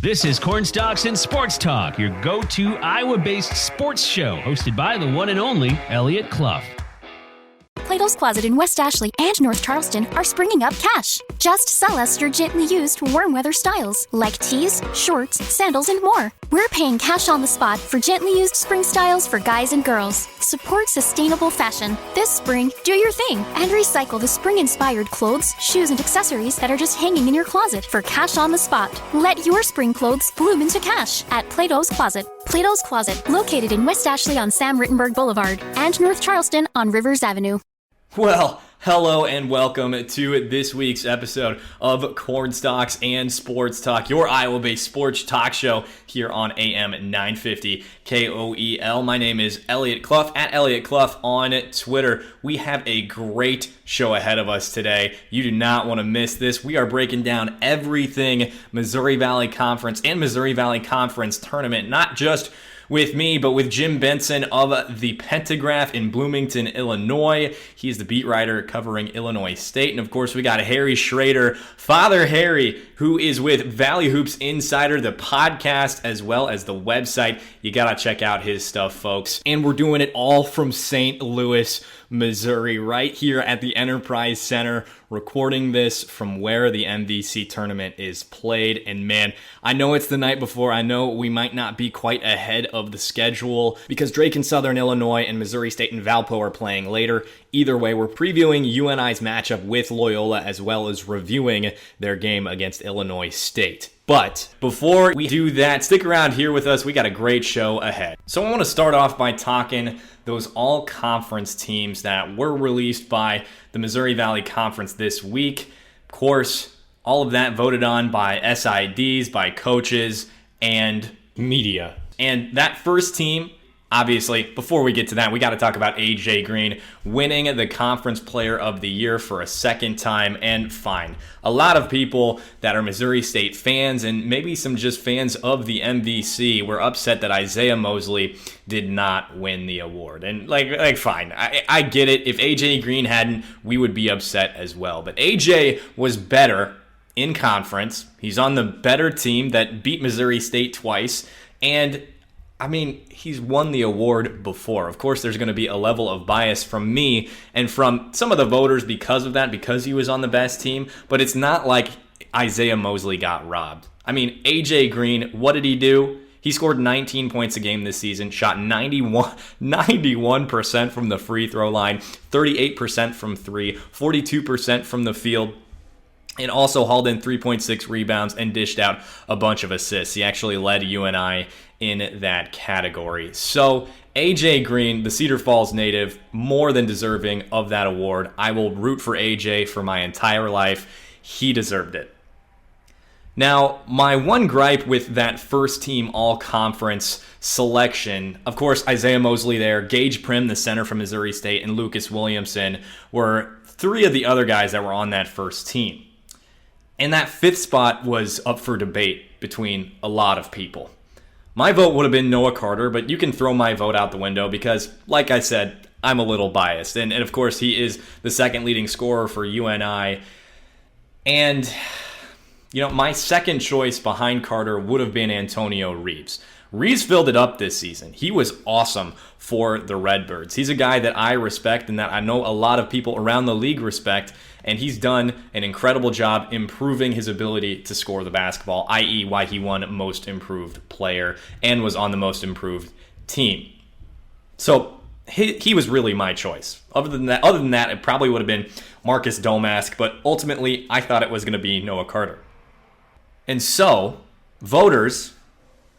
This is Cornstalks and Sports Talk, your go-to Iowa-based sports show, hosted by the one and only Eliot Clough. Plato's Closet in West Ashley and North Charleston are springing up cash. Just sell us your gently used warm weather styles like tees, shorts, sandals, and more. We're paying cash on the spot for gently used spring styles for guys and girls. Support sustainable fashion. This spring, do your thing and recycle the spring-inspired clothes, shoes, and accessories that are just hanging in your closet for cash on the spot. Let your spring clothes bloom into cash at Plato's Closet. Plato's Closet, located in West Ashley on Sam Rittenberg Boulevard and North Charleston on Rivers Avenue. Well, hello and welcome to this week's episode of Cornstalks and Sports Talk, your Iowa-based sports talk show here on AM 950 KOEL. My name is Eliot Clough, at Eliot Clough on Twitter. We have a great show ahead of us today. You do not want to miss this. We are breaking down everything Missouri Valley Conference and Missouri Valley Conference Tournament, not just with me, but with Jim Benson of the Pentagraph in Bloomington, Illinois. He's the beat writer covering Illinois State. And of course, we got Harry Schroeder, Father Harry, who is with Valley Hoops Insider, the podcast, as well as the website. You got to check out his stuff, folks. And we're doing it all from St. Louis, Missouri, right here at the Enterprise Center, recording this from where the MVC Tournament is played. And man, I know it's the night before. I know we might not be quite ahead of the schedule because Drake and Southern Illinois and Missouri State and Valpo are playing later. Either way, we're previewing UNI's matchup with Loyola as well as reviewing their game against Illinois State. But before we do that, stick around here with us. We got a great show ahead. So I want to start off by talking those all-conference teams that were released by the Missouri Valley Conference this week. Of course, all of that voted on by SIDs, by coaches, and media. And that first team, obviously, before we get to that, we got to talk about AJ Green winning the Conference Player of the Year for a second time. And fine, a lot of people that are Missouri State fans and maybe some just fans of the MVC were upset that Isaiah Mosley did not win the award. And like fine, I get it. If AJ Green hadn't, we would be upset as well. But AJ was better in conference. He's on the better team that beat Missouri State twice. And I mean, he's won the award before. Of course, there's going to be a level of bias from me and from some of the voters because of that, because he was on the best team. But it's not like Isaiah Mosley got robbed. I mean, AJ Green, what did he do? He scored 19 points a game this season, shot 91% from the free throw line, 38% from three, 42% from the field, and also hauled in 3.6 rebounds and dished out a bunch of assists. He actually led UNI in that category. So AJ Green, the Cedar Falls native, more than deserving of that award. I will root for AJ for my entire life. He deserved it. Now, my one gripe with that first team all-conference selection, of course, Isaiah Mosley there, Gage Prim, the center from Missouri State, and Lucas Williamson were three of the other guys that were on that first team. And that fifth spot was up for debate between a lot of people. My vote would have been Noah Carter, but you can throw my vote out the window because, like I said, I'm a little biased. And of course, he is the second leading scorer for UNI. And, my second choice behind Carter would have been Antonio Reeves. Reeves filled it up this season. He was awesome for the Redbirds. He's a guy that I respect and that I know a lot of people around the league respect, and he's done an incredible job improving his ability to score the basketball, i.e. why he won Most Improved Player and was on the Most Improved Team. So he was really my choice. Other than that, it probably would have been Marcus Domask, but ultimately I thought it was going to be Noah Carter. And so, voters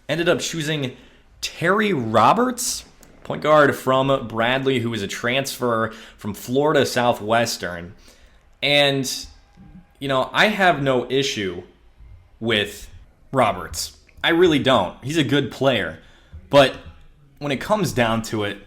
ended up choosing Terry Roberts, point guard from Bradley, who is a transfer from Florida Southwestern. And, I have no issue with Roberts. I really don't. He's a good player. But when it comes down to it,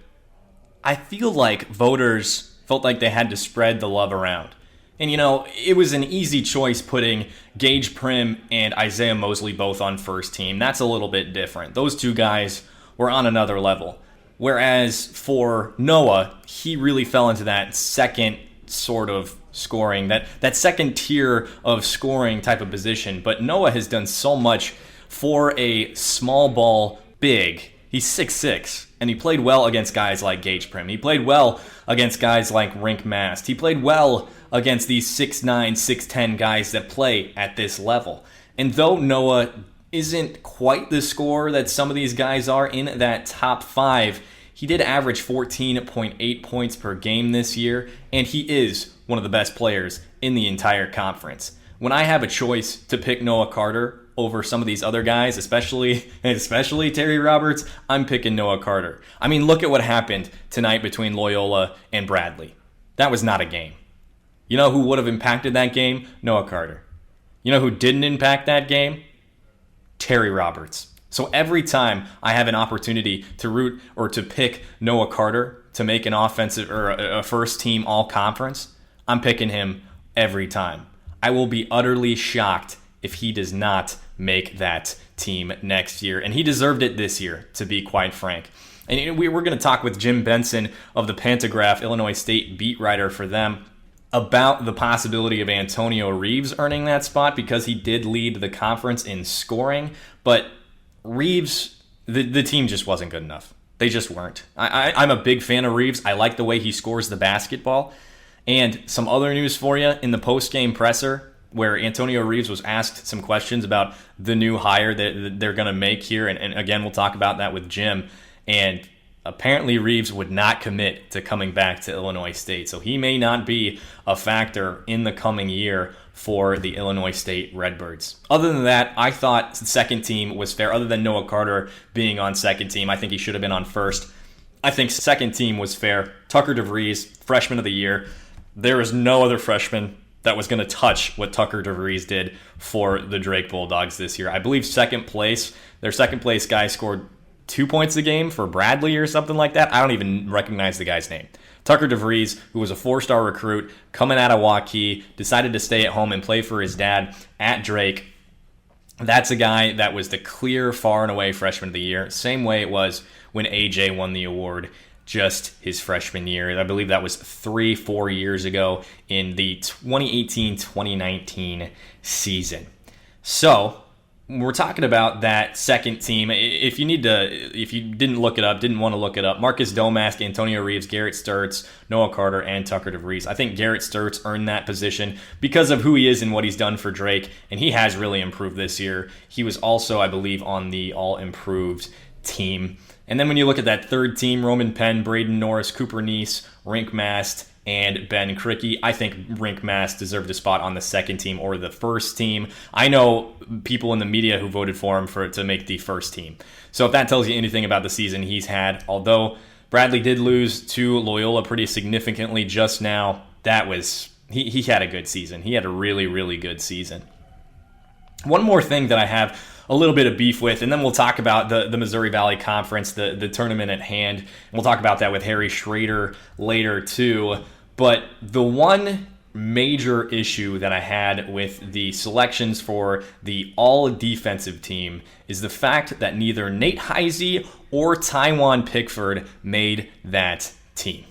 I feel like voters felt like they had to spread the love around. And, it was an easy choice putting Gage Prim and Isaiah Mosley both on first team. That's a little bit different. Those two guys were on another level. Whereas for Noah, he really fell into that second sort of scoring, that second tier of scoring type of position. But Noah has done so much for a small ball big. He's 6'6", and he played well against guys like Gage Prim. He played well against guys like Rink Mast. He played well against these 6'9", 6'10" guys that play at this level. And though Noah isn't quite the scorer that some of these guys are in that top 5, he did average 14.8 points per game this year, and he is one of the best players in the entire conference. When I have a choice to pick Noah Carter over some of these other guys, especially Terry Roberts, I'm picking Noah Carter. I mean, look at what happened tonight between Loyola and Bradley. That was not a game. You know who would have impacted that game? Noah Carter. You know who didn't impact that game? Terry Roberts. So every time I have an opportunity to root or to pick Noah Carter to make an offensive or a first team all conference, I'm picking him every time. I will be utterly shocked if he does not make that team next year. And he deserved it this year, to be quite frank. And we're going to talk with Jim Benson of the Pantagraph, Illinois State beat writer for them, about the possibility of Antonio Reeves earning that spot because he did lead the conference in scoring. But Reeves, the team just wasn't good enough. They just weren't. I'm a big fan of Reeves. I like the way he scores the basketball. And some other news for you in the post-game presser where Antonio Reeves was asked some questions about the new hire that they're going to make here. And again, we'll talk about that with Jim. And apparently Reeves would not commit to coming back to Illinois State. So he may not be a factor in the coming year for the Illinois State Redbirds. Other than that, I thought the second team was fair. Other than Noah Carter being on second team, I think he should have been on first. I think second team was fair. Tucker DeVries, freshman of the year. There is no other freshman that was going to touch what Tucker DeVries did for the Drake Bulldogs this year. I believe their second place guy scored 2 points a game for Bradley or something like that. I don't even recognize the guy's name. Tucker DeVries, who was a 4-star recruit coming out of Waukee, decided to stay at home and play for his dad at Drake. That's a guy that was the clear far and away freshman of the year. Same way it was when AJ won the award just his freshman year. I believe that was 3-4 years ago in the 2018-2019 season. So we're talking about that second team. If you didn't want to look it up, Marcus Domask, Antonio Reeves, Garrett Sturtz, Noah Carter, and Tucker DeVries. I think Garrett Sturtz earned that position because of who he is and what he's done for Drake, and he has really improved this year. He was also, I believe, on the all-improved team. And then when you look at that third team, Roman Penn, Braden Norris, Cooper Neese, Rink Mast, and Ben Cricky, I think Rink Mast deserved a spot on the second team or the first team. I know people in the media who voted for him to make the first team. So if that tells you anything about the season he's had, although Bradley did lose to Loyola pretty significantly just now, he had a good season. He had a really, really good season. One more thing that I have a little bit of beef with, and then we'll talk about the Missouri Valley Conference, the tournament at hand, and we'll talk about that with Harry Schroeder later too. But the one major issue that I had with the selections for the all-defensive team is the fact that neither Nate Heisey or Tywan Pickford made that team.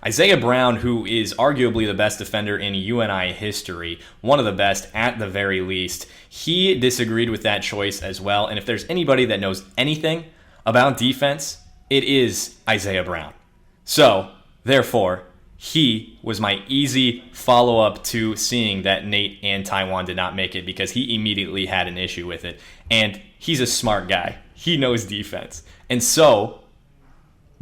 Isaiah Brown, who is arguably the best defender in UNI history, one of the best at the very least, he disagreed with that choice as well. And if there's anybody that knows anything about defense, it is Isaiah Brown. So, therefore, he was my easy follow-up to seeing that Nate and Tywan did not make it because he immediately had an issue with it. And he's a smart guy. He knows defense. And so,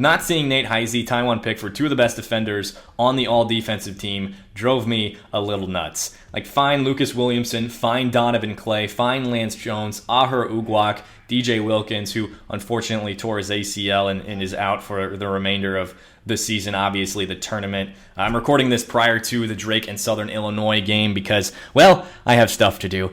not seeing Nate Heisey, Tywan Pickford, two of the best defenders on the all-defensive team, drove me a little nuts. Like, fine Lucas Williamson, fine Donovan Clay, fine Lance Jones, Ahur Ugwak, DJ Wilkins, who unfortunately tore his ACL and is out for the remainder of the season, obviously the tournament. I'm recording this prior to the Drake and Southern Illinois game because, well, I have stuff to do.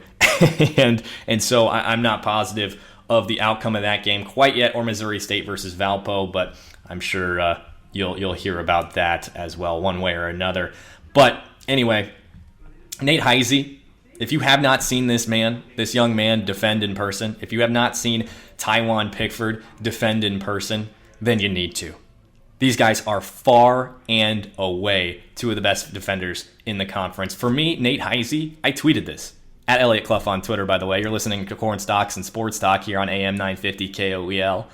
and so I'm not positive of the outcome of that game quite yet, or Missouri State versus Valpo, but I'm sure you'll hear about that as well, one way or another. But anyway, Nate Heisey, if you have not seen this young man defend in person, if you have not seen Tywan Pickford defend in person, then you need to. These guys are far and away two of the best defenders in the conference. For me, Nate Heisey, I tweeted this. At Eliot Clough on Twitter, by the way. You're listening to Cornstalks and Sports Talk here on AM 950 KOEL.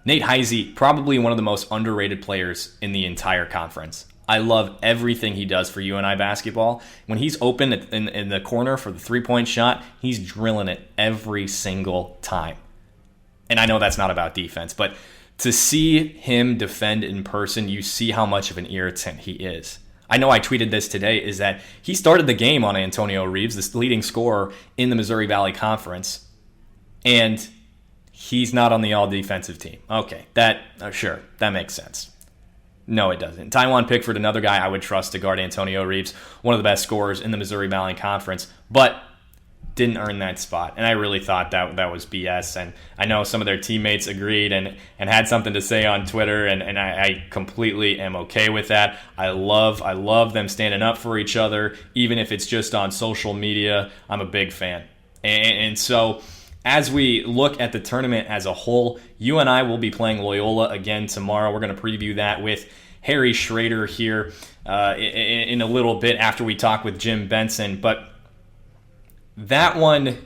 Nate Heise, probably one of the most underrated players in the entire conference. I love everything he does for UNI basketball. When he's open in the corner for the three-point shot, he's drilling it every single time. And I know that's not about defense, but to see him defend in person, you see how much of an irritant he is. I know I tweeted this today, is that he started the game on Antonio Reeves, the leading scorer in the Missouri Valley Conference, and he's not on the all-defensive team. Okay, sure, that makes sense. No, it doesn't. Taiwan Pickford, another guy I would trust to guard Antonio Reeves, one of the best scorers in the Missouri Valley Conference, but didn't earn that spot. And I really thought that was BS. And I know some of their teammates agreed and had something to say on Twitter, and I completely am okay with that. I love them standing up for each other, even if it's just on social media. I'm a big fan. And so as we look at the tournament as a whole, UNI will be playing Loyola again tomorrow. We're going to preview that with Harry Schroeder here in a little bit after we talk with Jim Benson. But that one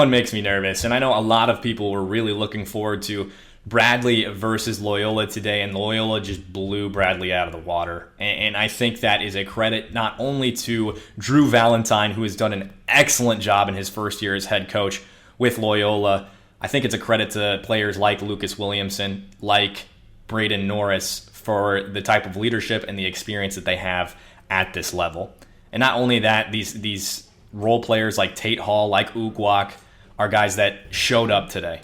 makes me nervous. And I know a lot of people were really looking forward to Bradley versus Loyola today, and Loyola just blew Bradley out of the water. And I think that is a credit not only to Drew Valentine, who has done an excellent job in his first year as head coach with Loyola. I think it's a credit to players like Lucas Williamson, like Braden Norris, for the type of leadership and the experience that they have at this level. And not only that, these role players like Tate Hall, like Ugwak, are guys that showed up today.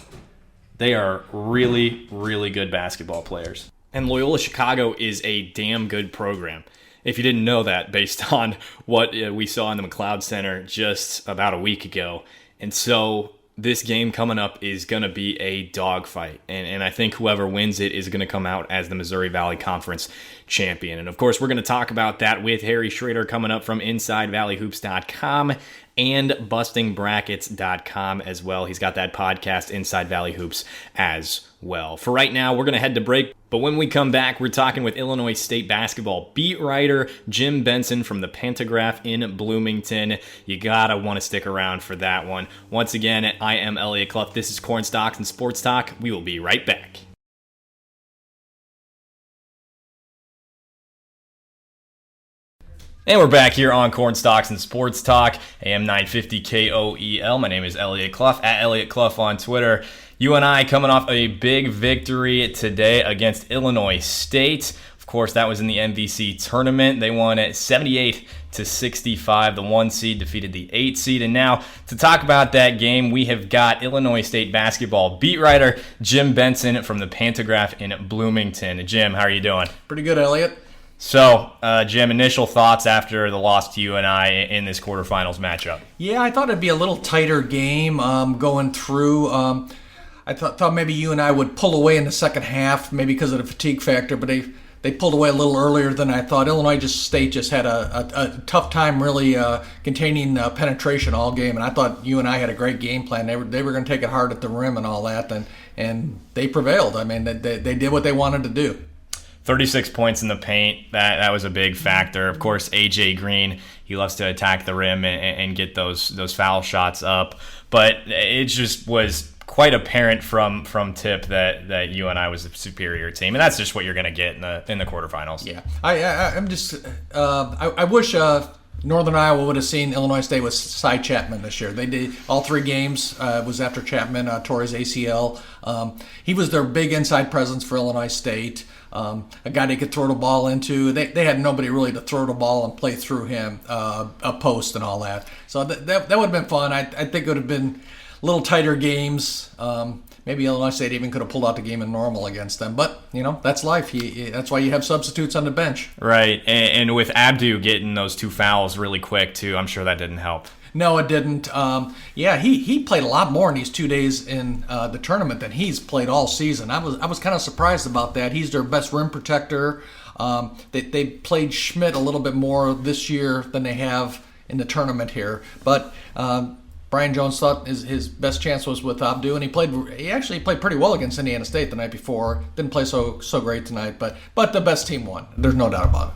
They are really, really good basketball players. And Loyola Chicago is a damn good program. If you didn't know that, based on what we saw in the McLeod Center just about a week ago. And so this game coming up is going to be a dogfight. And I think whoever wins it is going to come out as the Missouri Valley Conference champion. And of course, we're going to talk about that with Harry Schroeder coming up from InsideValleyHoops.com and BustingBrackets.com as well. He's got that podcast, Inside Valley Hoops, as well. For right now, we're going to head to break. But when we come back, we're talking with Illinois State basketball beat writer Jim Benson from the Pantograph in Bloomington. You gotta want to stick around for that one. Once again, I am Eliot Clough. This is Cornstalks and Sports Talk. We will be right back. And we're back here on Cornstalks and Sports Talk, AM 950 KOEL. My name is Eliot Clough, at Eliot Clough on Twitter. UNI coming off a big victory today against Illinois State. Of course, that was in the MVC Tournament. They won at 78-65. The 1 seed defeated the 8 seed. And now, to talk about that game, we have got Illinois State basketball beat writer Jim Benson from the Pantograph in Bloomington. Jim, how are you doing? Pretty good, Eliot. So, Jim, initial thoughts after the loss to UNI in this quarterfinals matchup? Yeah, I thought it'd be a little tighter game going through. I thought maybe UNI would pull away in the second half, maybe because of the fatigue factor, but they pulled away a little earlier than I thought. Illinois State just had a tough time really containing penetration all game, and I thought UNI had a great game plan. They were going to take it hard at the rim and all that, and they prevailed. I mean, they did what they wanted to do. 36 points in the paint, that was a big factor. Of course, A.J. Green, he loves to attack the rim and get those foul shots up. But it just was quite apparent from tip that UNI was a superior team. And that's just what you're going to get in the quarterfinals. Yeah, I'm just I wish Northern Iowa would have seen Illinois State with Cy Chapman this year. They did all 3 games was after Chapman tore his ACL. He was their big inside presence for Illinois State. A guy they could throw the ball into. They had nobody really to throw the ball and play through him, a post and all that. So that would have been fun. I think it would have been a little tighter games. Maybe Illinois State even could have pulled out the game in normal against them. But, that's life. That's why you have substitutes on the bench. Right. And with Abdu getting those 2 fouls really quick, too, I'm sure that didn't help. No, it didn't. He played a lot more in these 2 days in the tournament than he's played all season. I was kind of surprised about that. He's their best rim protector. They played Schmidt a little bit more this year than they have in the tournament here. But Brian Jones thought his best chance was with Abdu, and he actually played pretty well against Indiana State the night before. Didn't play so great tonight, but the best team won. There's no doubt about it.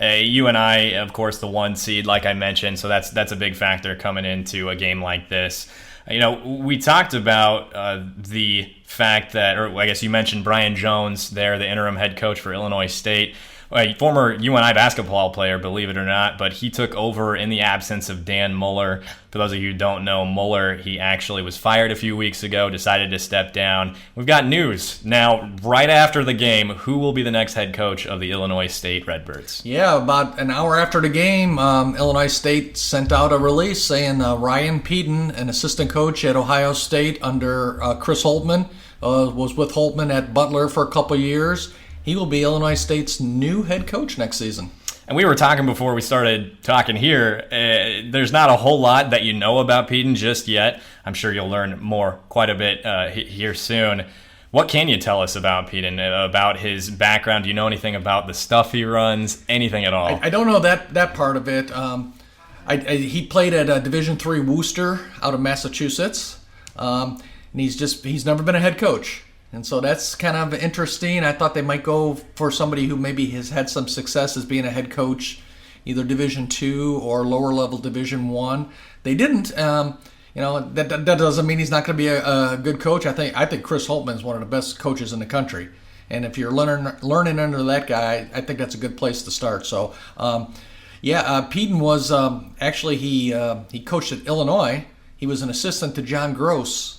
UNI, of course, the 1 seed, like I mentioned, so that's a big factor coming into a game like this. We talked about the fact that, or I guess you mentioned Brian Jones there, the interim head coach for Illinois State. A former UNI basketball player, believe it or not, but he took over in the absence of Dan Muller. For those of you who don't know, Muller, he actually was fired a few weeks ago, decided to step down. We've got news now, right after the game, who will be the next head coach of the Illinois State Redbirds? Yeah, about an hour after the game, Illinois State sent out a release saying Ryan Peden, an assistant coach at Ohio State under Chris Holtman, was with Holtman at Butler for a couple years. He will be Illinois State's new head coach next season. And we were talking before we started talking here. There's not a whole lot that you know about Peden just yet. I'm sure you'll learn more quite a bit here soon. What can you tell us about Peden, about his background? Do you know anything about the stuff he runs, anything at all? I don't know that part of it. He played at Division III Worcester out of Massachusetts, and he's never been a head coach. And so that's kind of interesting. I thought they might go for somebody who maybe has had some success as being a head coach, either Division II or lower level Division I. They didn't. That doesn't mean he's not going to be a good coach. I think Chris Holtman is one of the best coaches in the country. And if you're learning under that guy, I think that's a good place to start. So, Peden was actually he coached at Illinois. He was an assistant to John Gross.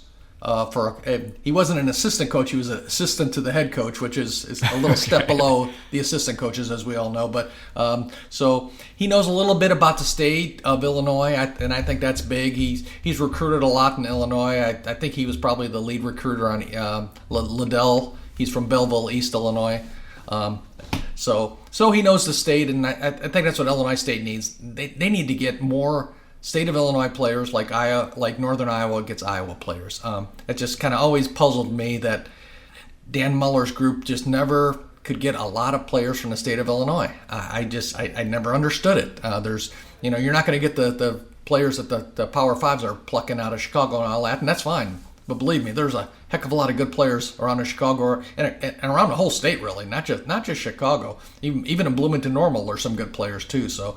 He wasn't an assistant coach, he was an assistant to the head coach, which is a little step below the assistant coaches, as we all know. But so he knows a little bit about the state of Illinois, and I think that's big. He's recruited a lot in Illinois. I think he was probably the lead recruiter on Liddell. He's from Belleville, East Illinois. So he knows the state, and I think that's what Illinois State needs. They need to get more state of Illinois players like Northern Iowa gets Iowa players. It just kind of always puzzled me that Dan Muller's group just never could get a lot of players from the state of Illinois. I never understood it. You're not going to get the players that the Power Fives are plucking out of Chicago and all that, and that's fine. But believe me, there's a heck of a lot of good players around Chicago and around the whole state, really, not just Chicago. Even in Bloomington Normal, there's some good players too. So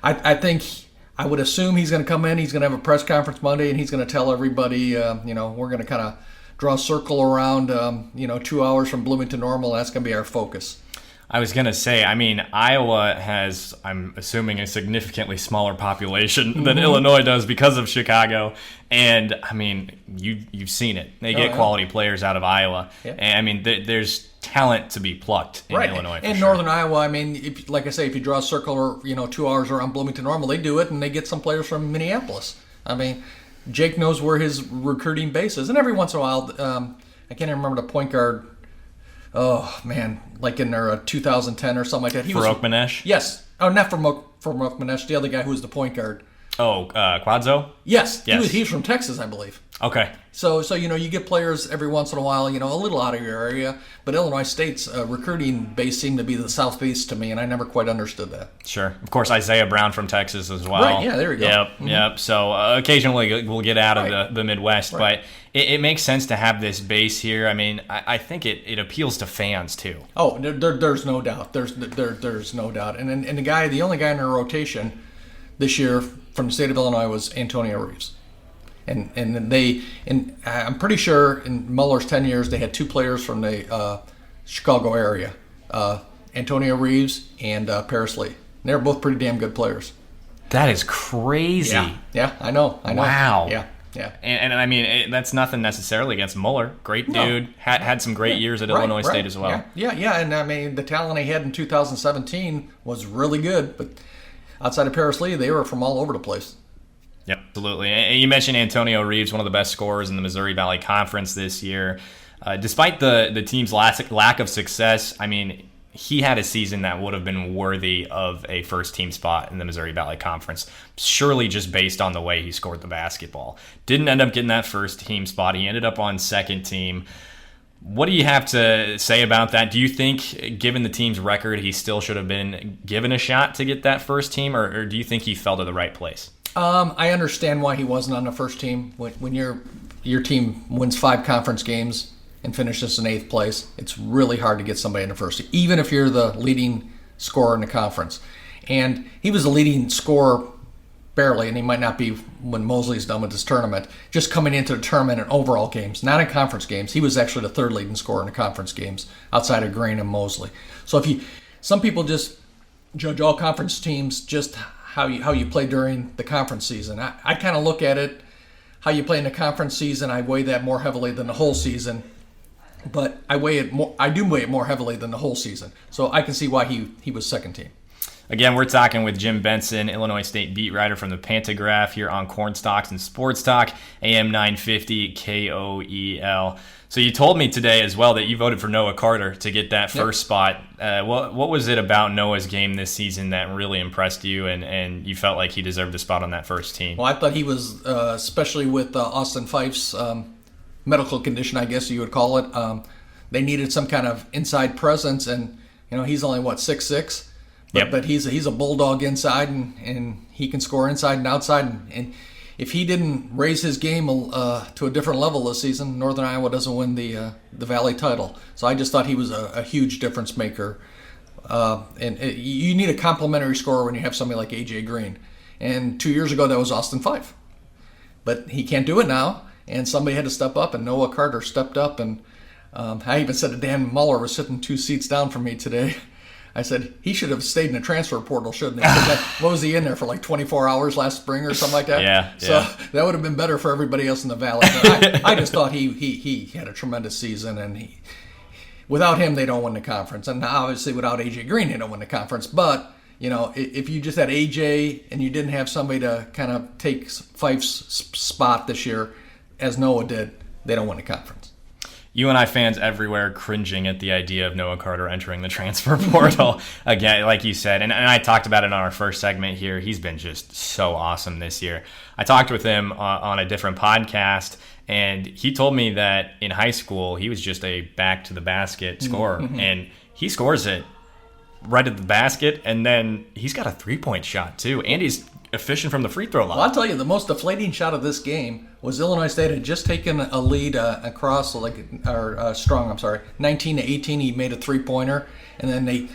I think. I would assume he's going to come in, he's going to have a press conference Monday, and he's going to tell everybody, we're going to kind of draw a circle around, 2 hours from Bloomington Normal. That's going to be our focus. I was going to say, Iowa has, I'm assuming, a significantly smaller population than Illinois does because of Chicago. And, you've seen it. They get quality players out of Iowa. Yeah. And, there's talent to be plucked in Illinois. And Northern Iowa, if you draw a circle or 2 hours around Bloomington Normal, they do it, and they get some players from Minneapolis. Jake knows where his recruiting base is. And every once in a while, I can't even remember the point guard. Oh, man, like in their 2010 or something like that. Farouk Manesh? Yes. Oh, not Farouk Manesh, the other guy who was the point guard. Oh, Quadzo? Yes. He's from Texas, I believe. Okay. So you get players every once in a while, a little out of your area. But Illinois State's recruiting base seemed to be the Southeast to me, and I never quite understood that. Sure. Of course, Isaiah Brown from Texas as well. Right, yeah, there we go. Yep. So occasionally we'll get out of the Midwest, but it makes sense to have this base here. I think it appeals to fans too. Oh, there's no doubt. There's no doubt. And the only guy in our rotation this year from the state of Illinois was Antonio Reeves. And I'm pretty sure in Muller's 10 years they had 2 players from the Chicago area, Antonio Reeves and Paris Lee. And they're both pretty damn good players. That is crazy. Yeah, I know. Wow. Yeah. And that's nothing necessarily against Muller. Great dude. Had some great years at Illinois State as well. Yeah. And the talent he had in 2017 was really good. But outside of Paris Lee, they were from all over the place. Yep, absolutely. And you mentioned Antonio Reeves, one of the best scorers in the Missouri Valley Conference this year. Despite the team's lack of success, he had a season that would have been worthy of a first-team spot in the Missouri Valley Conference, surely just based on the way he scored the basketball. Didn't end up getting that first-team spot. He ended up on second team. What do you have to say about that? Do you think, given the team's record, he still should have been given a shot to get that first team, or do you think he fell to the right place? I understand why he wasn't on the first team. When your team wins 5 conference games and finishes in 8th place, it's really hard to get somebody in the first team. Even if you're the leading scorer in the conference. And he was the leading scorer barely, and he might not be when Mosley's done with this tournament, just coming into the tournament in overall games, not in conference games. He was actually the third leading scorer in the conference games outside of Green and Mosley. So some people just judge all conference teams just how you play during the conference season. I kind of look at it, how you play in the conference season, I weigh that more heavily than the whole season. But I do weigh it more heavily than the whole season. So I can see why he was second team. Again, we're talking with Jim Benson, Illinois State beat writer from the Pantograph here on Cornstalks and Sports Talk, AM 950 KOEL. So you told me today as well that you voted for Noah Carter to get that first spot. What was it about Noah's game this season that really impressed you and you felt like he deserved a spot on that first team? Well, I thought he was, especially with Austin Fife's medical condition, I guess you would call it, they needed some kind of inside presence, and he's only, 6'6"? But he's a bulldog inside, and he can score inside and outside. And if he didn't raise his game to a different level this season, Northern Iowa doesn't win the Valley title. So I just thought he was a huge difference maker. You need a complimentary scorer when you have somebody like A.J. Green. And 2 years ago, that was Austin Fife. But he can't do it now, and somebody had to step up, and Noah Carter stepped up. And I even said to Dan Muller, was sitting 2 seats down from me today, I said, he should have stayed in the transfer portal, shouldn't he? What was he in there for, 24 hours last spring or something like that? Yeah. So that would have been better for everybody else in the Valley. I just thought he had a tremendous season, and without him, they don't win the conference. And obviously, without A.J. Green, they don't win the conference. But, if you just had A.J. and you didn't have somebody to kind of take Fife's spot this year, as Noah did, they don't win the conference. UNI fans everywhere cringing at the idea of Noah Carter entering the transfer portal again, like you said. And I talked about it on our first segment here. He's been just so awesome this year. I talked with him on a different podcast, and he told me that in high school he was just a back-to-the-basket scorer. Mm-hmm. And he scores it right at the basket, and then he's got a three-point shot too. And he's efficient from the free throw line. Well, I'll tell you, the most deflating shot of this game was Illinois State had just taken a lead across, 19-18. He made a three-pointer, and then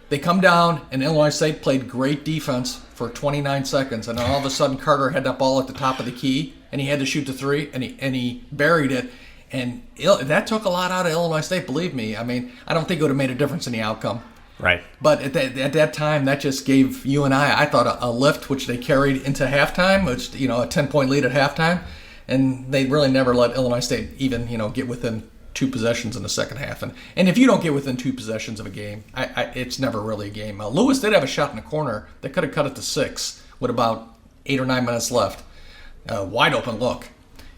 they come down, and Illinois State played great defense for 29 seconds, and then all of a sudden Carter had that ball at the top of the key, and he had to shoot the three, and he buried it, and that took a lot out of Illinois State, believe me. I mean, I don't think it would have made a difference in the outcome. Right. But at that time, that just gave UNI, I thought, a lift, which they carried into halftime, which, a 10-point lead at halftime. And they really never let Illinois State even, get within 2 possessions in the second half. And if you don't get within 2 possessions of a game, it's never really a game. Lewis did have a shot in the corner that could have cut it to 6 with about 8 or 9 minutes left. Wide open look.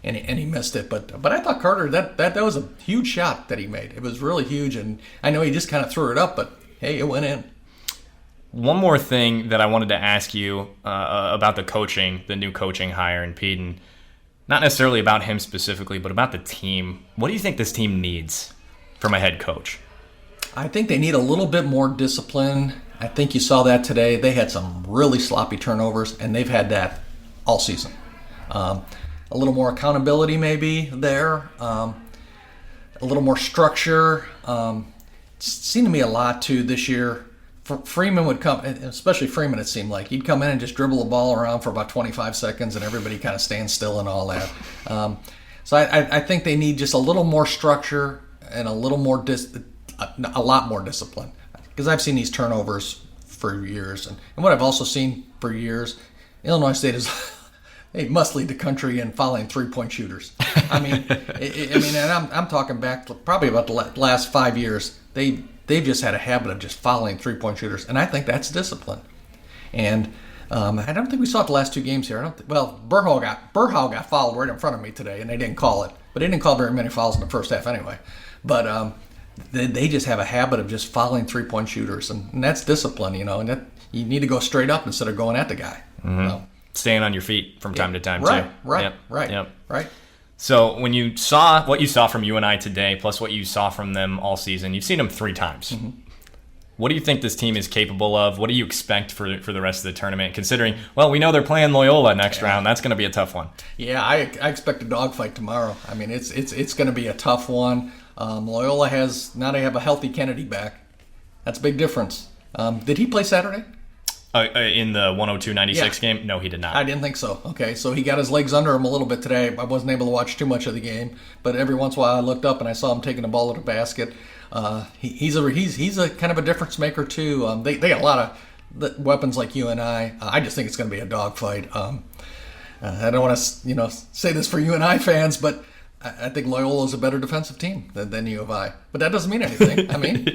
And he missed it. But I thought Carter, that was a huge shot that he made. It was really huge. And I know he just kind of threw it up, but hey, it went in. One more thing that I wanted to ask you about the new coaching hire in Peden. Not necessarily about him specifically, but about the team. What do you think this team needs from a head coach? I think they need a little bit more discipline. I think you saw that today. They had some really sloppy turnovers, and they've had that all season. A little more accountability maybe there. A little more structure. It seemed to me a lot, too, this year. Freeman would come, especially Freeman, it seemed like. He'd come in and just dribble the ball around for about 25 seconds, and everybody kind of stands still and all that. So I think they need just a little more structure and a lot more discipline. Because I've seen these turnovers for years. And what I've also seen for years, Illinois State is... They must lead the country in fouling 3-point shooters. I mean, and I'm talking back probably about the last 5 years. They've just had a habit of just fouling 3-point shooters, and I think that's discipline. And I don't think we saw it the last 2 games here. Burhow got fouled right in front of me today, and they didn't call it. But they didn't call very many fouls in the first half anyway. But they just have a habit of just fouling 3-point shooters, and that's discipline, and that you need to go straight up instead of going at the guy. Mm-hmm. Staying on your feet from time to time, right, too. Right. So when you saw what you saw from UNI today, plus what you saw from them all season, you've seen them 3 times. Mm-hmm. What do you think this team is capable of? What do you expect for the rest of the tournament, considering, we know they're playing Loyola next round. That's going to be a tough one. Yeah, I expect a dogfight tomorrow. I mean, it's going to be a tough one. Loyola now they have a healthy Kennedy back. That's a big difference. Did he play Saturday? In the 102-96 game? No, he did not. I didn't think so. Okay, so he got his legs under him a little bit today. I wasn't able to watch too much of the game, but every once in a while I looked up and I saw him taking the ball to the basket. He's a kind of a difference maker too. They got a lot of weapons like UNI. I just think it's going to be a dogfight. I don't want to say this for UNI fans, but I think Loyola is a better defensive team than U of I. But that doesn't mean anything. I mean,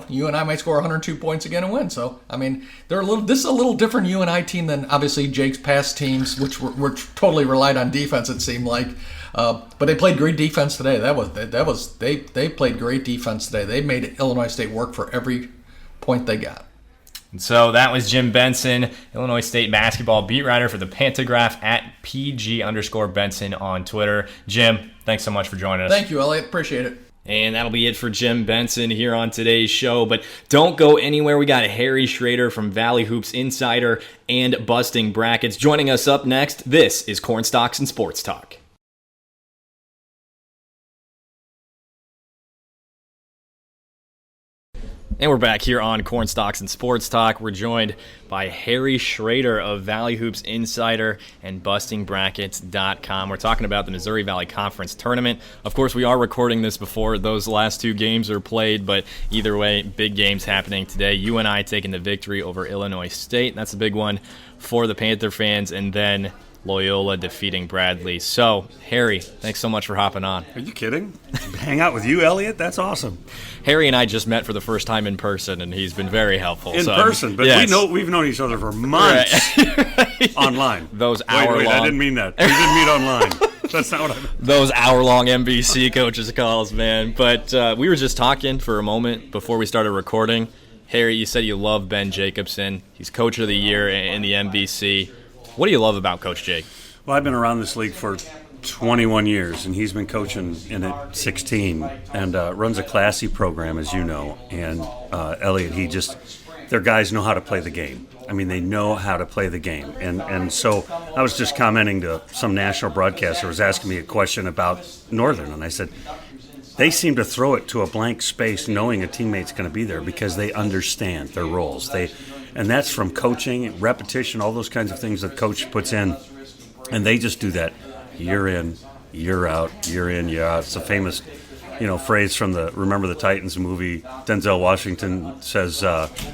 UNI might score 102 points again and win. So, I mean, this is a little different UNI team than obviously Jake's past teams, which were totally relied on defense, it seemed like. But they played great defense today. They played great defense today. They made Illinois State work for every point they got. So that was Jim Benson, Illinois State basketball beat writer for the Pantagraph at PG_Benson on Twitter. Jim, thanks so much for joining us. Thank you, Eliot. Appreciate it. And that'll be it for Jim Benson here on today's show. But don't go anywhere. We got Harry Schroeder from Valley Hoops Insider and Busting Brackets joining us up next. This is Cornstalks and Sports Talk. And we're back here on Cornstalks and Sports Talk. We're joined by Harry Schroeder of Valley Hoops Insider and BustingBrackets.com. We're talking about the Missouri Valley Conference Tournament. Of course, we are recording this before those last two games are played, but either way, big games happening today. UNI taking the victory over Illinois State. That's a big one for the Panther fans. And then Loyola defeating Bradley. So, Harry, thanks so much for hopping on. Are you kidding? Hang out with you, Eliot? That's awesome. Harry and I just met for the first time in person, and he's been very helpful. In person, but yes. We've known each other for months right. online. Those hour-long. Wait, I didn't mean that. We didn't meet online. That's not what I meant. Those hour-long MVC coaches calls, man. But we were just talking for a moment before we started recording. Harry, you said you love Ben Jacobson. He's Coach of the Year in the MVC. What do you love about Coach Jake? Well, I've been around this league for 21 years, and he's been coaching in it 16, and runs a classy program, as you know. And Eliot, their guys know how to play the game. I mean, they know how to play the game. And so I was just commenting to some national broadcaster who was asking me a question about Northern, and I said, they seem to throw it to a blank space knowing a teammate's going to be there because they understand their roles. And that's from coaching, repetition, all those kinds of things that coach puts in. And they just do that year in, year out, year in, year out. It's a famous, phrase from the Remember the Titans movie. Denzel Washington says,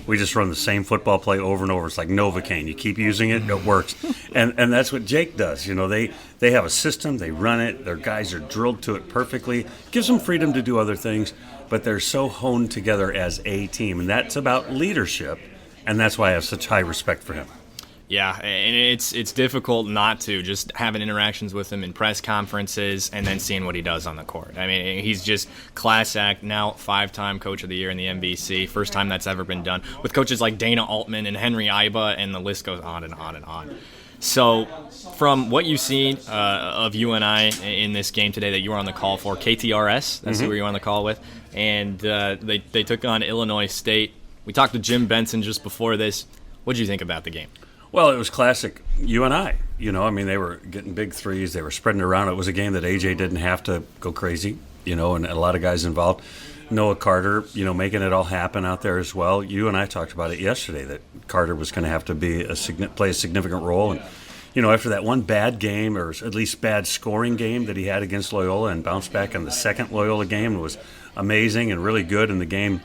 we just run the same football play over and over. It's like Novocaine. You keep using it, it works. And that's what Jake does. They have a system. They run it. Their guys are drilled to it perfectly. Gives them freedom to do other things, but they're so honed together as a team. And that's about leadership. And that's why I have such high respect for him. Yeah, and it's difficult not to, just having interactions with him in press conferences and then seeing what he does on the court. I mean, he's just class act, now 5-time Coach of the Year in the MVC, first time that's ever been done, with coaches like Dana Altman and Henry Iba, and the list goes on and on and on. So from what you've seen of UNI in this game today that you were on the call for, KTRS, that's who you were on the call with, and they took on Illinois State. We talked to Jim Benson just before this. What did you think about the game? Well, it was classic UNI. They were getting big threes. They were spreading it around. It was a game that AJ didn't have to go crazy, and a lot of guys involved. Noah Carter, making it all happen out there as well. You and I talked about it yesterday, that Carter was going to have to play a significant role. And, after that one bad game, or at least bad scoring game that he had against Loyola, and bounced back in the second Loyola game, it was amazing and really good in the game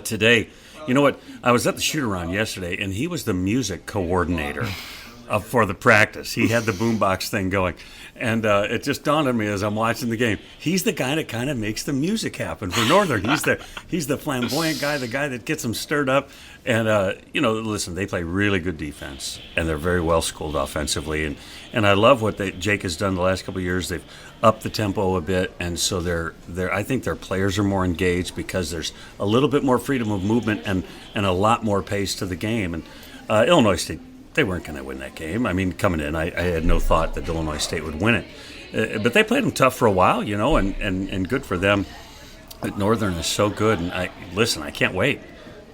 today. You know what? I was at the shoot-around yesterday, and he was the music coordinator for the practice. He had the boombox thing going. And it just dawned on me as I'm watching the game. He's the guy that kind of makes the music happen for Northern. He's the flamboyant guy, the guy that gets them stirred up. And, listen, they play really good defense, and they're very well-schooled offensively. And I love what Jake has done the last couple of years. They've upped the tempo a bit, and so I think their players are more engaged because there's a little bit more freedom of movement and a lot more pace to the game. And Illinois State, they weren't going to win that game. I mean, coming in, I had no thought that Illinois State would win it. But they played them tough for a while, and good for them. But Northern is so good. And I can't wait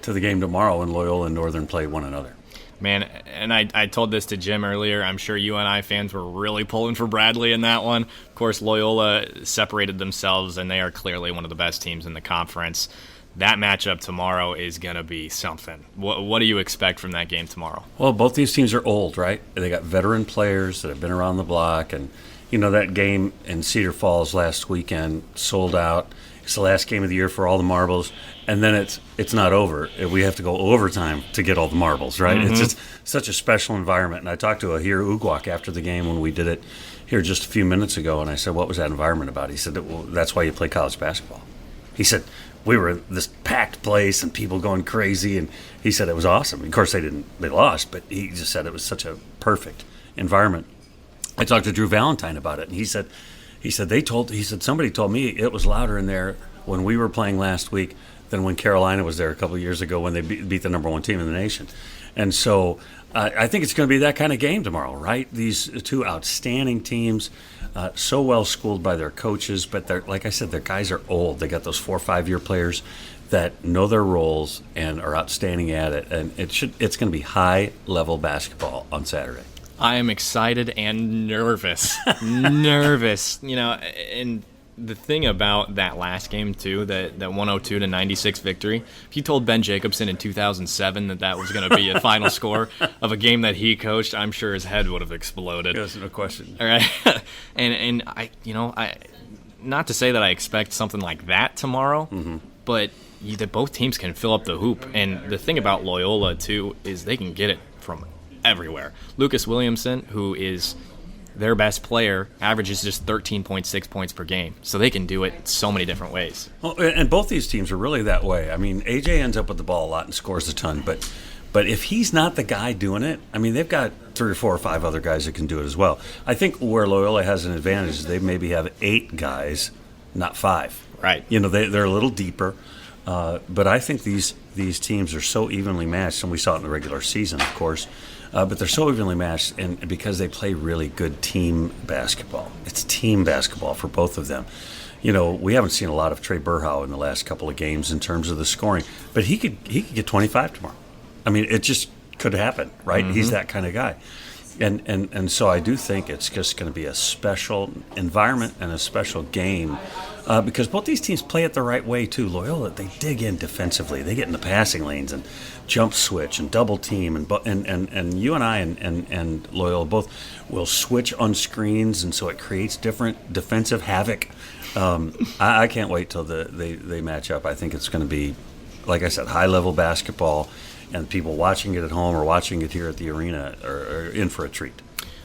to the game tomorrow when Loyola and Northern play one another. Man, and I told this to Jim earlier, I'm sure UNI fans were really pulling for Bradley in that one. Of course, Loyola separated themselves, and they are clearly one of the best teams in the conference. that matchup tomorrow is going to be something. What do you expect from that game tomorrow? Well, both these teams are old, right? They got veteran players that have been around the block. And, that game in Cedar Falls last weekend sold out. It's the last game of the year for all the marbles. And then it's not over. We have to go overtime to get all the marbles, right? Mm-hmm. It's just such a special environment. And I talked to Ahir Ugwak after the game when we did it here just a few minutes ago. And I said, what was that environment about? He said, well, that's why you play college basketball. He said, we were in this packed place and people going crazy, and he said it was awesome. Of course, they lost, but he just said it was such a perfect environment. I talked to Drew Valentine about it, and he said somebody told me it was louder in there when we were playing last week than when Carolina was there a couple of years ago when they beat the number one team in the nation. And so I think it's going to be that kind of game tomorrow, right? These two outstanding teams, so well schooled by their coaches, but they're, like I said, their guys are old. They got those 4 or 5 year players that know their roles and are outstanding at it. And it's going to be high level basketball on Saturday. I am excited and nervous. Nervous. And the thing about that last game, too, that 102-96 victory, if you told Ben Jacobson in 2007 that was going to be a final score of a game that he coached, I'm sure his head would have exploded. Yes, no question. All right. and I not to say that I expect something like that tomorrow, but that both teams can fill up the hoop. And the thing about Loyola, too, is they can get it from everywhere. Lucas Williamson, who is their best player, averages just 13.6 points per game. So they can do it so many different ways. Well, and both these teams are really that way. I mean, AJ ends up with the ball a lot and scores a ton, but if he's not the guy doing it, I mean, they've got 3 or 4 or 5 other guys that can do it as well. I think where Loyola has an advantage is they maybe have 8 guys, not 5. Right. They're a little deeper. But I think these teams are so evenly matched, and we saw it in the regular season, of course. But they're so evenly matched, and because they play really good team basketball. It's team basketball for both of them. We haven't seen a lot of Trey Burhow in the last couple of games in terms of the scoring, but he could get 25 tomorrow. I mean, it just could happen, right? He's that kind of guy. And so I do think it's just going to be a special environment and a special game because both these teams play it the right way, too. Loyola, they dig in defensively. They get in the passing lanes and jump switch and double team. And UNI and Loyola both will switch on screens, and so it creates different defensive havoc. I can't wait till they match up. I think it's going to be, like I said, high-level basketball, and people watching it at home or watching it here at the arena are in for a treat.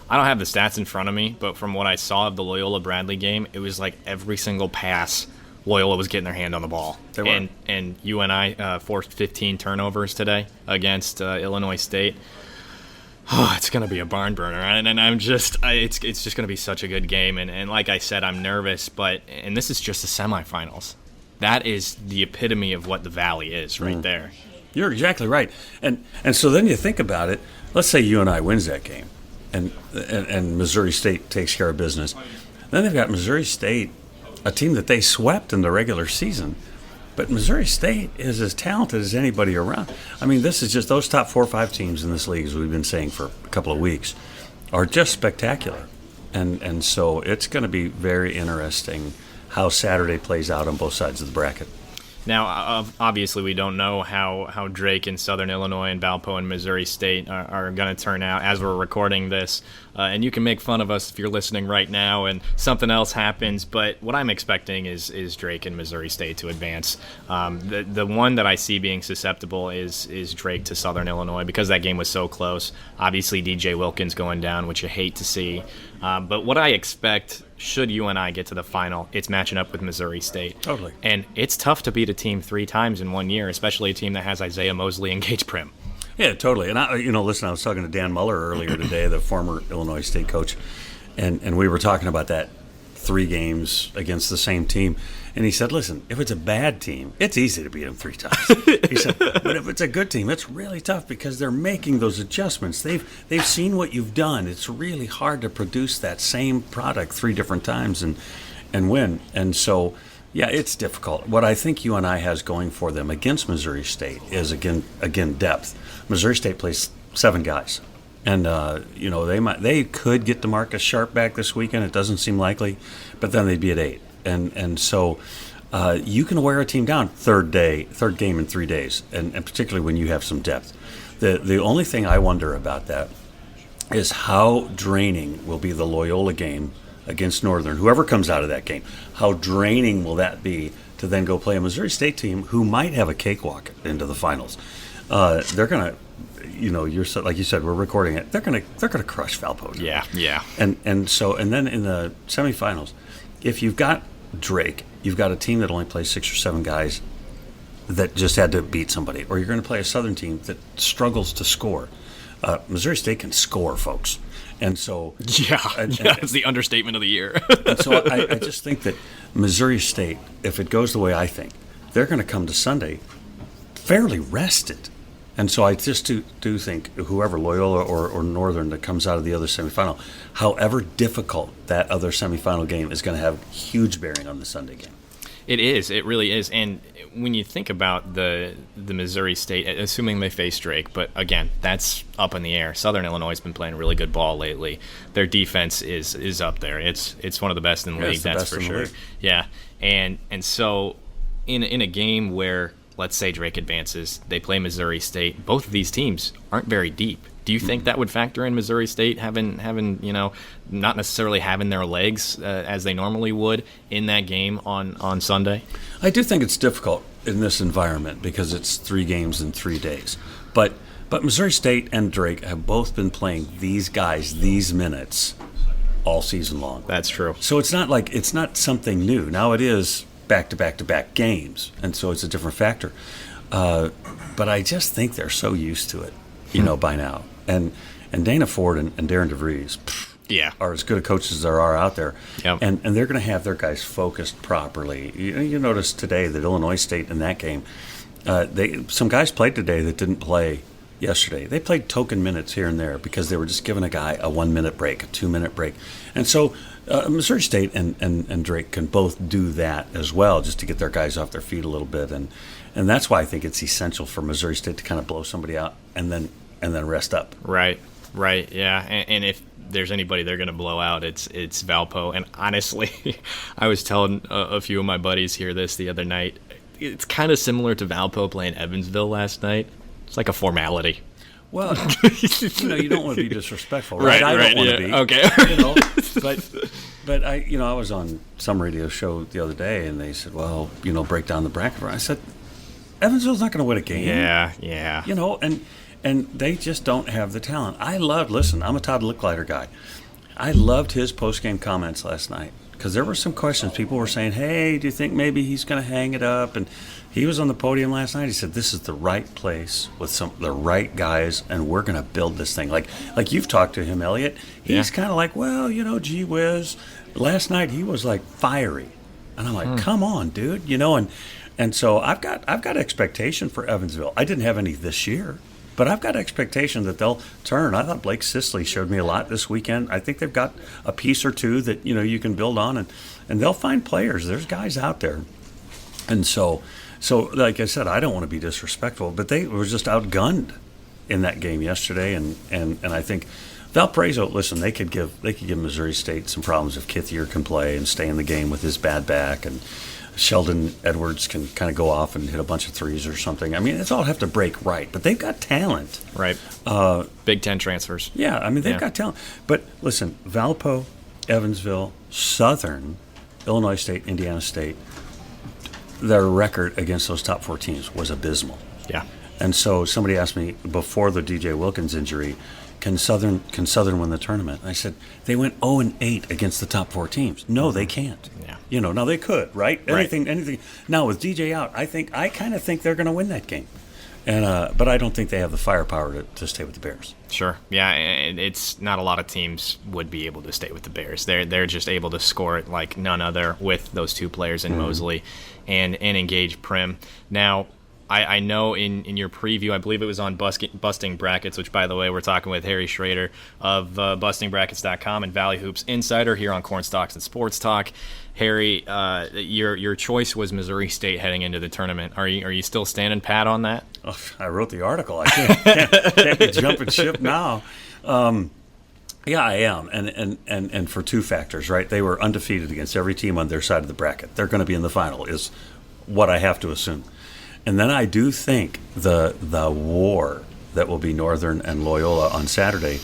I don't have the stats in front of me, but from what I saw of the Loyola-Bradley game, it was like every single pass Loyola was getting their hand on the ball. They were. And UNI forced 15 turnovers today against Illinois State. Oh, it's going to be a barn burner, and I'm just it's just going to be such a good game. And like I said, I'm nervous, and this is just the semifinals. That is the epitome of what the Valley is right there. You're exactly right. And so then you think about it. Let's say UNI wins that game, and Missouri State takes care of business. Then they've got Missouri State, a team that they swept in the regular season. But Missouri State is as talented as anybody around. I mean, this is just those top 4 or 5 teams in this league, as we've been saying for a couple of weeks, are just spectacular. And so it's going to be very interesting how Saturday plays out on both sides of the bracket. Now, obviously, we don't know how Drake in Southern Illinois and Valpo and Missouri State are going to turn out as we're recording this. And you can make fun of us if you're listening right now and something else happens. But what I'm expecting is Drake and Missouri State to advance. The one that I see being susceptible is Drake to Southern Illinois because that game was so close. Obviously, DJ Wilkins going down, which you hate to see. But what I expect, should UNI get to the final, it's matching up with Missouri State. Totally. And it's tough to beat a team 3 times in 1 year, especially a team that has Isaiah Mosley and Gage Prim. Yeah, totally. And listen, I was talking to Dan Muller earlier today, the former Illinois State coach, and we were talking about that 3 games against the same team. And he said, listen, if it's a bad team, it's easy to beat them 3 times. He said, but if it's a good team, it's really tough because they're making those adjustments. They've seen what you've done. It's really hard to produce that same product 3 different times and win. And so, yeah, it's difficult. What I think UNI has going for them against Missouri State is, again depth. Missouri State plays 7 guys. And, they could get DeMarcus Sharp back this weekend. It doesn't seem likely. But then they'd be at 8. And so you can wear a team down third game in 3 days, and particularly when you have some depth. The only thing I wonder about that is how draining will be the Loyola game against Northern, whoever comes out of that game. How draining will that be to then go play a Missouri State team who might have a cakewalk into the finals? They're gonna, like you said, we're recording it. They're gonna crush Valpo. Yeah. And then in the semifinals, if you've got Drake, you've got a team that only plays 6 or 7 guys that just had to beat somebody, or you're going to play a Southern team that struggles to score. Missouri State can score, folks. And so it's the understatement of the year. And so I just think that Missouri State, if it goes the way I think, they're going to come to Sunday fairly rested. And so I just do think whoever, Loyola or Northern, that comes out of the other semifinal, however difficult that other semifinal game is going to have huge bearing on the Sunday game. It is. It really is. And when you think about the Missouri State, assuming they face Drake, but again, that's up in the air. Southern Illinois has been playing really good ball lately. Their defense is up there. It's one of the best in the league, that's for sure. Yeah. And so in a game where, let's say Drake advances, they play Missouri State, both of these teams aren't very deep. Do you think that would factor in Missouri State having not necessarily having their legs as they normally would in that game on Sunday? I do think it's difficult in this environment because it's 3 games in 3 days. But Missouri State and Drake have both been playing these guys these minutes all season long. That's true. So it's not something new. Now it is back-to-back-to-back games, and so it's a different factor. But I just think they're so used to it, by now. And Dana Ford and Darren DeVries are as good a coaches as there are out there. Yep. And they're going to have their guys focused properly. You notice today that Illinois State in that game, some guys played today that didn't play yesterday. They played token minutes here and there because they were just giving a guy a 1-minute break, a 2-minute break. And so Missouri State and Drake can both do that as well, just to get their guys off their feet a little bit. And that's why I think it's essential for Missouri State to kind of blow somebody out and then rest up. Right, yeah. And if there's anybody they're going to blow out, it's Valpo. And honestly, I was telling a few of my buddies here this the other night. It's kind of similar to Valpo playing Evansville last night. It's like a formality. Well, you don't want to be disrespectful, right? I don't want to be. Okay. But I was on some radio show the other day, and they said, well, break down the bracket. I said, Evansville's not going to win a game. Yeah. And they just don't have the talent. Listen, I'm a Todd Licklider guy. I loved his post-game comments last night because there were some questions. People were saying, hey, do you think maybe he's going to hang it up? And he was on the podium last night. He said, this is the right place with the right guys, and we're going to build this thing. Like you've talked to him, Eliot. He's kind of like, well, gee whiz. Last night he was like fiery. And I'm like, come on, dude. And so I've got expectation for Evansville. I didn't have any this year. But I've got expectation that they'll turn. I thought Blake Sisley showed me a lot this weekend. I think they've got a piece or two that you can build on, and they'll find players. There's guys out there, and so like I said, I don't want to be disrespectful, but they were just outgunned in that game yesterday, and I think Valparaiso. Listen, they could give Missouri State some problems if Kithier can play and stay in the game with his bad back, and Sheldon Edwards can kind of go off and hit a bunch of threes or something. I mean, it's all have to break right, but they've got talent. Right. Big Ten transfers. Yeah, I mean, they've got talent. But listen, Valpo, Evansville, Southern, Illinois State, Indiana State, their record against those top 4 teams was abysmal. Yeah. And so somebody asked me before the DJ Wilkins injury, can Southern win the tournament? I said, they went 0-8 against the top 4 teams. No, they can't. Yeah. Now they could, right? Anything. Now with DJ out, I kind of think they're going to win that game. And but I don't think they have the firepower to stay with the Bears. Sure. Yeah, it's not a lot of teams would be able to stay with the Bears. They're just able to score it like none other with those 2 players in Mosley and engage Prim. Now, I know in your preview, I believe it was on Busting Brackets, which, by the way, we're talking with Harry Schroeder of BustingBrackets.com and Valley Hoops Insider here on Cornstalks and Sports Talk. Harry, your choice was Missouri State heading into the tournament. Are you still standing pat on that? Oh, I wrote the article. I can't be jumping ship now. Yeah, I am, and for two factors, right? They were undefeated against every team on their side of the bracket. They're going to be in the final, is what I have to assume. And then I do think the war that will be Northern and Loyola on Saturday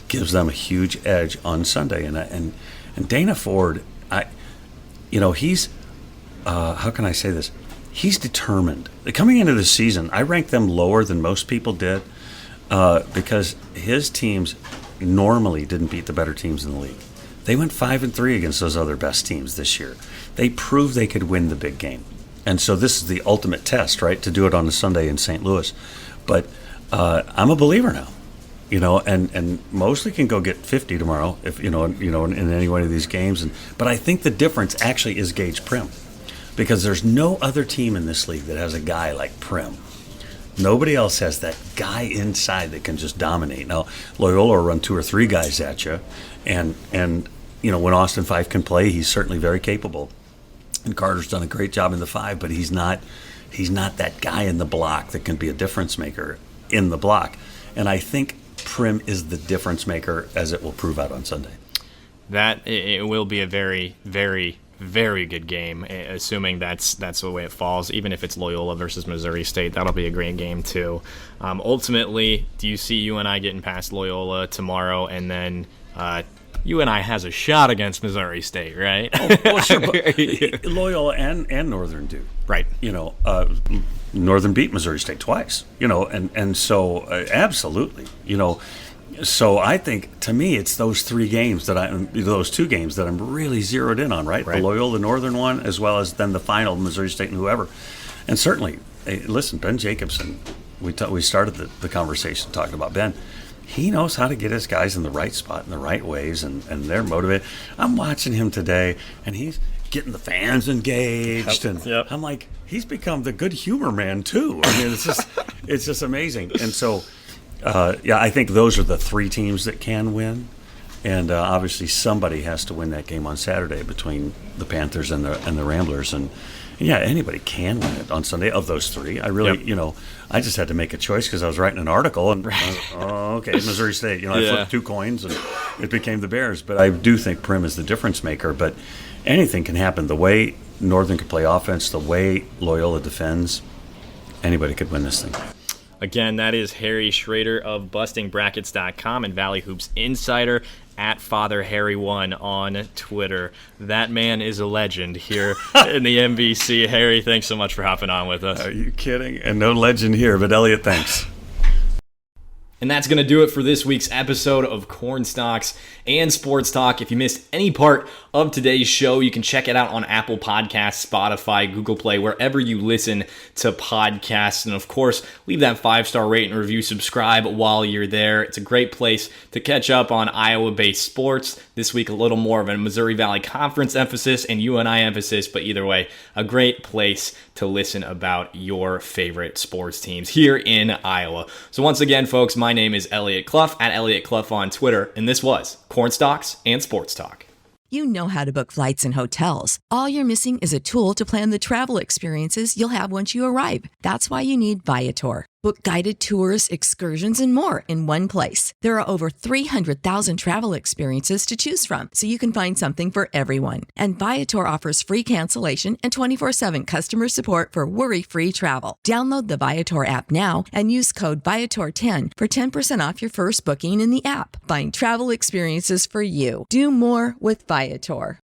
gives them a huge edge on Sunday. And Dana Ford, he's how can I say this? He's determined. Coming into the season, I ranked them lower than most people did because his teams normally didn't beat the better teams in the league. They went 5-3 against those other best teams this year. They proved they could win the big game. And so this is the ultimate test, right, to do it on a Sunday in St. Louis. But I'm a believer now, and Mosley can go get 50 tomorrow if in any one of these games. But I think the difference actually is Gage Prim, because there's no other team in this league that has a guy like Prim. Nobody else has that guy inside that can just dominate. Now, Loyola will run 2 or 3 guys at you, and when Austin Fife can play, he's certainly very capable. And Carter's done a great job in the 5, but he's not that guy in the block that can be a difference maker in the block. And I think Prim is the difference maker, as it will prove out on Sunday. That it will be a very, very, very good game, assuming that's the way it falls. Even if it's Loyola versus Missouri State, that'll be a great game too. Ultimately, do you see UNI getting past Loyola tomorrow, and then UNI has a shot against Missouri State, right? Oh, well, sure, but Loyola and Northern do. Right. Northern beat Missouri State twice, and so absolutely, So I think, to me, it's those 2 games that I'm really zeroed in on, right? The Loyola Northern one, as well as then the final, Missouri State and whoever. And certainly, listen, Ben Jacobson, we started the conversation talking about Ben. He knows how to get his guys in the right spot in the right ways, and they're motivated. I'm watching him today, and he's getting the fans engaged, and I'm like, he's become the good humor man too. I mean, it's just amazing. And so, I think those are the 3 teams that can win, and obviously somebody has to win that game on Saturday between the Panthers and the Ramblers, and anybody can win it on Sunday of those 3. I really, I just had to make a choice because I was writing an article, and okay, Missouri State. I flipped 2 coins, and it became the Bears. But I do think Prim is the difference maker. But anything can happen. The way Northern can play offense, the way Loyola defends, anybody could win this thing. Again, that is Harry Schroeder of BustingBrackets.com and Valley Hoops Insider at FatherHarry1 on Twitter. That man is a legend here in the MVC. Harry, thanks so much for hopping on with us. Are you kidding? And no legend here, but Eliot, thanks. And that's going to do it for this week's episode of Cornstalks and Sports Talk. If you missed any part of today's show, you can check it out on Apple Podcasts, Spotify, Google Play, wherever you listen to podcasts. And of course, leave that 5-star rate and review, subscribe while you're there. It's a great place to catch up on Iowa-based sports. This week, a little more of a Missouri Valley Conference emphasis and UNI emphasis, but either way, a great place to listen about your favorite sports teams here in Iowa. So once again, folks, my name is Eliot Clough, at Eliot Clough on Twitter, and this was Cornstalks and Sports Talk. You know how to book flights and hotels. All you're missing is a tool to plan the travel experiences you'll have once you arrive. That's why you need Viator. Book guided tours, excursions, and more in one place. There are over 300,000 travel experiences to choose from, so you can find something for everyone. And Viator offers free cancellation and 24/7 customer support for worry-free travel. Download the Viator app now and use code Viator10 for 10% off your first booking in the app. Find travel experiences for you. Do more with Viator.